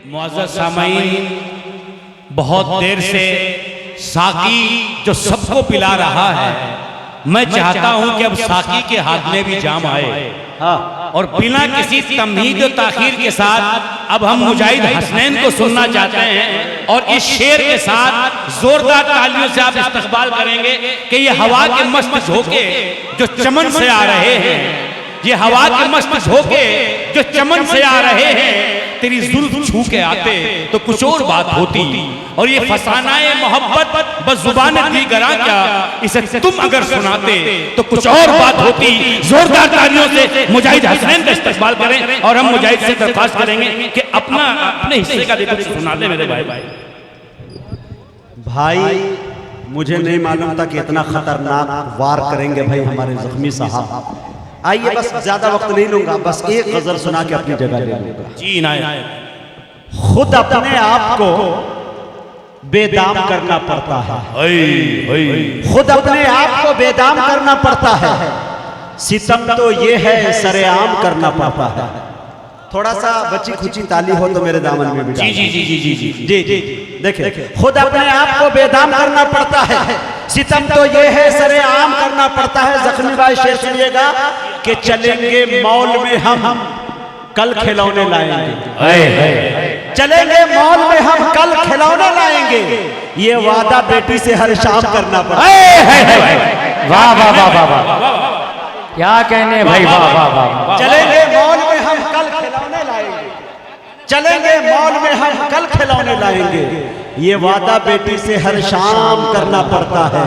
मुअज़्ज़ज़ सामईन, बहुत देर से साकी जो सबको पिला रहा है, मैं चाहता हूं कि अब साकी के हाथ में भी जाम आए। हाँ, और बिना किसी तमहीद और ताखीर के साथ अब हम मुजाहिद हसनैन को सुनना चाहते हैं और इस शेर के साथ जोरदार तालियों से आप इस्तकबाल करेंगे कि ये हवा के मस्त झोंके जो चमन से आ रहे हैं, ये हवा के मस्त झोंके जो चमन से आ रहे हैं, तेरी जुल्फ छू के आते तो कुछ और बात होती। और ये फसानाए मोहब्बत बस जुबान दी गरा क्या, इसे तुम अगर सुनाते तो कुछ और बात होती। जोरदार तालियों से मुजाहिद हसनैन का इस्तकबाल करें और हम मुजाहिद से दरख्वास्त करेंगे कि अपने हिस्से का देखो सुना दे मेरे भाई। मुझे नहीं मालूम था कि इतना खतरनाक वार करेंगे भाई हमारे जख्मी साहब। आइए, बस ज्यादा वक्त नहीं लूंगा, बस एक गजल सुना के अपनी जगह ले लूंगा। जी ना, खुद अपने आप को बेदाम करना पड़ता है, खुद अपने आप को बेदाम करना पड़ता है। सितम तो ये है सरेआम करना पड़ता है। थोड़ा सा बची खुची ताली हो तो मेरे दामन में भी जी जी जी जी जी जी जी जी। देखिए, खुद अपने आप को बेदाम करना पड़ता है, सितम तो ये है सरेआम करना पड़ता है। जख्मी भाई शेर सुनिएगा कि चलेंगे मॉल में हम कल खिलौने लाएंगे, चलेंगे मॉल में हम कल खिलौने लाएंगे, ये वादा बेटी से हर शाम करना पड़ता है। वाह वाह वाह वाह वाह, क्या कहने भाई, वाह वाह वाह। चलेंगे मॉल में हम कल खिलौने लाएंगे, चलेंगे मॉल में हम कल खिलौने लाएंगे, ये वादा बेटी से हर शाम करना पड़ता है।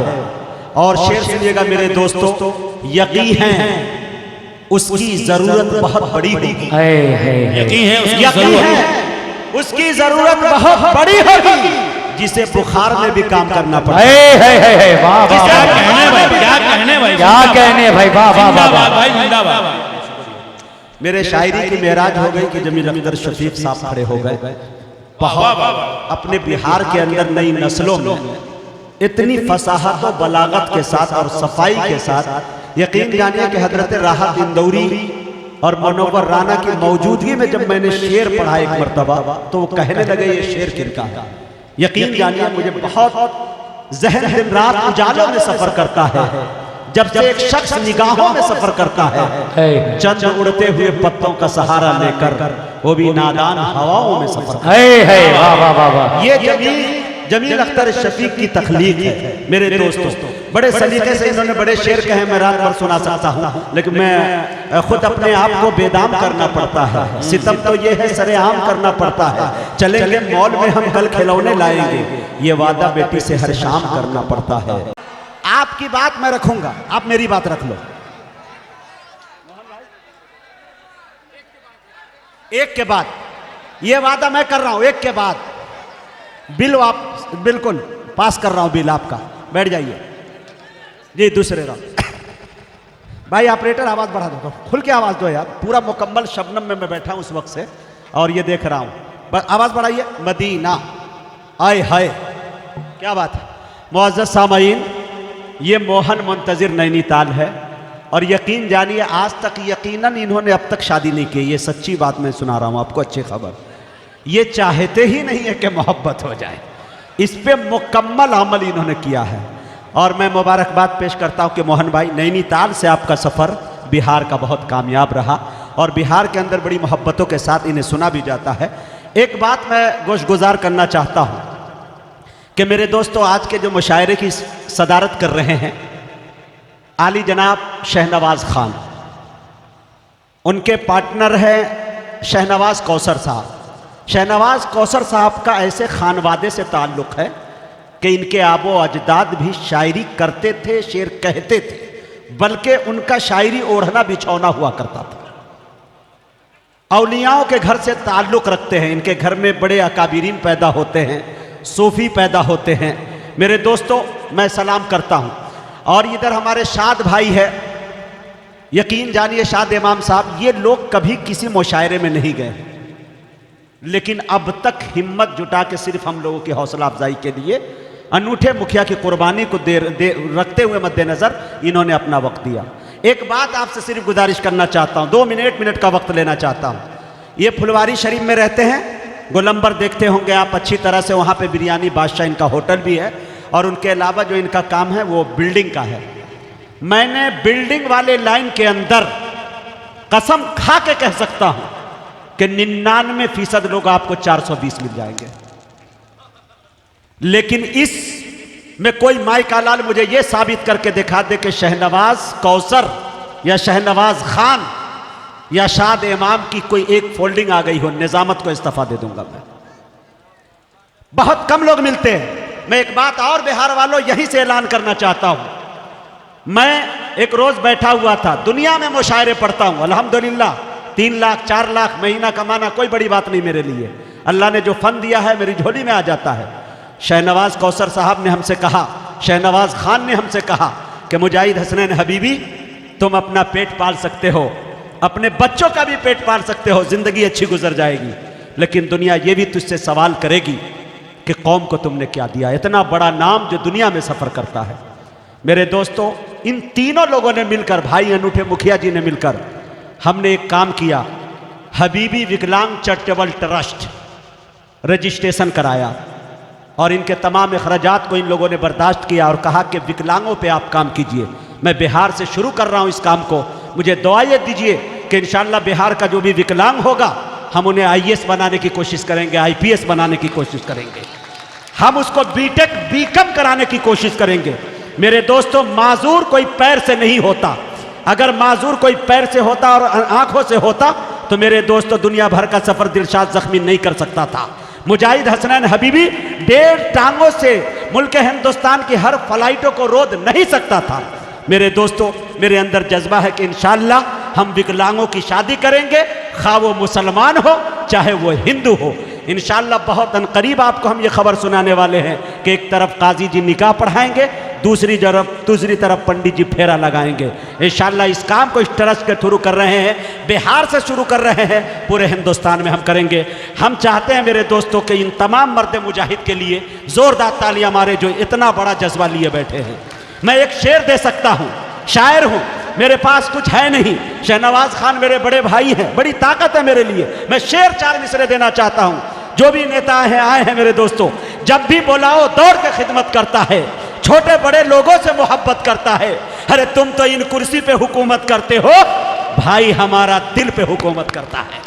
और शेर सुनिएगा मेरे दोस्तों, यकीन है उसकी जरूरत बहुत बड़ी होगी, यकीन है उसकी जरूरत बहुत बड़ी होगी, जिसे बुखार में भी काम करना पड़ता है। वाह वाह, क्या कहने भाई, क्या कहने भाई, क्या कहने भाई, वाह वाह वाह भाई, जिंदाबाद। मेरे शायरी की मेराज हो गई कि जमील अख्तर शफीक साहब खड़े हो गए। अपने बिहार के अंदर नई नस्लों में इतनी फसाहत और बलागत के साथ और सफाई के साथ, यकीन जानिए कि हजरत राहत इंदौरी और मनोवर राना की मौजूदगी में जब मैंने शेर पढ़ा एक मर्तबा, तो वो कहने लगे ये शेर किनका है। यकीन जानिए मुझे बहुत जहन दिन रात उजालों में सफर करता है, जब से एक शख्स निगाहों में सफर करता है, चंद उड़ते हुए पत्तों का सहारा लेकर, वो भी नादान हवाओं में सफर है। वाह वाह वाह वाह, ये जमील अख्तर शफीक की तखलीक है मेरे दोस्तों। बड़े सलीके से इन्होंने बड़े शेर कहे, मैं रात भर सुना सकता हूँ, लेकिन मैं खुद अपने आप को बेदाम करना पड़ता है। सितम तो ये है सरेआम करना पड़ता है, चलेंगे मॉल में हम कल खिलौने लाएंगे, ये वादा बेटी से हर शाम करना पड़ता है। आपकी बात मैं रखूंगा, आप मेरी बात रख लो। एक के बाद ये वादा मैं कर रहा हूं, एक के बाद बिल आप बिल्कुल पास कर रहा हूं, बिल आपका। बैठ जाइए जी। दूसरे राउंड भाई ऑपरेटर आवाज बढ़ा दो, खुल के आवाज दो यार। पूरा मुकम्मल शबनम में मैं बैठा हूं उस वक्त से और ये देख रहा हूं। आवाज बढ़ाइए। मदीना आए हाय, क्या बात है। मुअज़्ज़ज़ सामईन, ये मोहन मुंतजिर नैनीताल है और यकीन जानिए आज तक यकीनन इन्होंने अब तक शादी नहीं की। ये सच्ची बात मैं सुना रहा हूं आपको, अच्छी खबर। ये चाहते ही नहीं है कि मोहब्बत हो जाए, इस पे मुकम्मल अमल इन्होंने किया है। और मैं मुबारकबाद पेश करता हूं कि मोहन भाई, नैनीताल से आपका सफ़र बिहार का बहुत कामयाब रहा और बिहार के अंदर बड़ी मोहब्बतों के साथ इन्हें सुना भी जाता है। एक बात मैं गोशगुजार करना चाहता हूं कि मेरे दोस्तों, आज के जो मुशायरे की सदारत कर रहे हैं आली जनाब शहनवाज खान, उनके पार्टनर हैं शहनवाज कौसर साहब। शहनवाज कौसर साहब का ऐसे खानवादे से ताल्लुक़ है कि इनके आबो अजदाद भी शायरी करते थे, शेर कहते थे, बल्कि उनका शायरी ओढ़ना बिछौना हुआ करता था। औलियाओं के घर से ताल्लुक़ रखते हैं, इनके घर में बड़े अकाबिरीन पैदा होते हैं, सूफी पैदा होते हैं। मेरे दोस्तों, मैं सलाम करता हूं। और इधर हमारे शाद भाई है, यकीन जानिए शाद इमाम साहब, ये लोग कभी किसी मुशायरे में नहीं गए, लेकिन अब तक हिम्मत जुटा के सिर्फ हम लोगों की हौसला अफजाई के लिए अनूठे मुखिया की कुर्बानी को रखते हुए मद्देनजर इन्होंने अपना वक्त दिया। एक बात आपसे सिर्फ गुजारिश करना चाहता हूं, 2 मिनट का वक्त लेना चाहता हूं। ये फुलवारी शरीफ में रहते हैं, गोलंबर देखते होंगे आप अच्छी तरह से, वहाँ पे बिरयानी बादशाह इनका होटल भी है, और उनके अलावा जो इनका काम है वो बिल्डिंग का है। मैंने बिल्डिंग वाले लाइन के अंदर कसम खा के कह सकता हूं कि 99% लोग आपको 420 मिल जाएंगे, लेकिन इस में कोई माइका लाल मुझे यह साबित करके दिखा दे कि शहनवाज कौसर या शहनवाज खान या शाद इमाम की कोई एक फोल्डिंग आ गई हो, निजामत को इस्तीफा दे दूंगा मैं। बहुत कम लोग मिलते हैं। मैं एक बात और बिहार वालों यहीं से ऐलान करना चाहता हूं। मैं एक रोज बैठा हुआ था, दुनिया में मुशायरे पढ़ता हूं अल्हम्दुलिल्लाह, 3 लाख 4 लाख महीना कमाना कोई बड़ी बात नहीं मेरे लिए। अल्लाह ने जो फन दिया है मेरी झोली में आ जाता है। शहनवाज कौसर साहब ने हमसे कहा, शहनवाज खान ने हमसे कहा कि मुजाहिद हसनैन हबीबी तुम अपना पेट पाल सकते हो, अपने बच्चों का भी पेट पाल सकते हो, जिंदगी अच्छी गुजर जाएगी, लेकिन दुनिया ये भी तुझसे सवाल करेगी कि कौम को तुमने क्या दिया। इतना बड़ा नाम जो दुनिया में सफर करता है। मेरे दोस्तों, इन तीनों लोगों ने मिलकर, भाई अनूठे मुखिया जी ने मिलकर, हमने एक काम किया, हबीबी विकलांग चैरिटेबल ट्रस्ट रजिस्ट्रेशन कराया और इनके तमाम अखराजात को इन लोगों ने बर्दाश्त किया और कहा कि विकलांगों पे आप काम कीजिए। मैं बिहार से शुरू कर रहा हूं इस काम को, मुझे दुआएं दीजिए कि इंशाअल्लाह बिहार का जो भी विकलांग होगा हम उन्हें आईएएस बनाने की कोशिश करेंगे, आईपीएस बनाने की कोशिश करेंगे, हम उसको बीटेक बीकॉम कराने की कोशिश करेंगे। मेरे दोस्तों, माजूर कोई पैर से नहीं होता। अगर माजूर कोई पैर से होता और आंखों से होता तो मेरे दोस्तों दुनिया भर का सफर दिलशाद जख्मी नहीं कर सकता था। मुजाहिद हसनैन हबीबी 1.5 टांगों से मुल्क हिंदुस्तान की हर फ्लाइटों को रोक नहीं सकता था। मेरे दोस्तों, मेरे अंदर जज्बा है कि इंशाअल्लाह हम विकलांगों की शादी करेंगे, खा वो मुसलमान हो चाहे वो हिंदू हो। इंशाअल्लाह बहुत अनकरीब आपको हम ये खबर सुनाने वाले हैं कि एक तरफ काजी जी निकाह पढ़ाएंगे, दूसरी तरफ पंडित जी फेरा लगाएंगे। इंशाअल्लाह इस काम को इस ट्रस्ट के थ्रू कर रहे हैं, बिहार से शुरू कर रहे हैं, पूरे हिंदुस्तान में हम करेंगे। हम चाहते हैं मेरे दोस्तों कि इन तमाम मर्द मुजाहिद के लिए जोरदार तालियां मारे जो इतना बड़ा जज्बा लिए बैठे हैं। मैं एक शेर दे सकता हूं, शायर हूं, मेरे पास कुछ है नहीं। शहनवाज खान मेरे बड़े भाई हैं, बड़ी ताकत है मेरे लिए। मैं शेर 4 मिसरे देना चाहता हूं। जो भी नेता है आए हैं मेरे दोस्तों, जब भी बुलाओ दौड़ के खिदमत करता है, छोटे बड़े लोगों से मोहब्बत करता है। अरे तुम तो इन कुर्सी पे हुकूमत करते हो, भाई हमारा दिल पे हुकूमत करता है।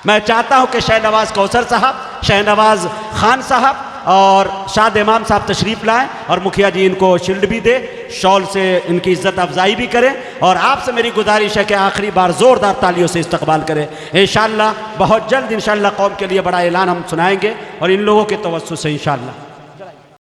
मैं चाहता हूं कि शहनवाज कौसर साहब, शहनवाज खान साहब और शाद इमाम साहब तशरीफ लाएं और मुखिया जी इनको शील्ड भी दे, शॉल से इनकी इज्जत अफजाई भी करें। और आपसे मेरी गुजारिश है कि आखिरी बार जोरदार तालियों से इस्तकबाल करें। इंशाअल्लाह बहुत जल्द इंशाअल्लाह कौम के लिए बड़ा ऐलान हम सुनाएंगे और इन लोगों के तवज्जुह से इंशाअल्लाह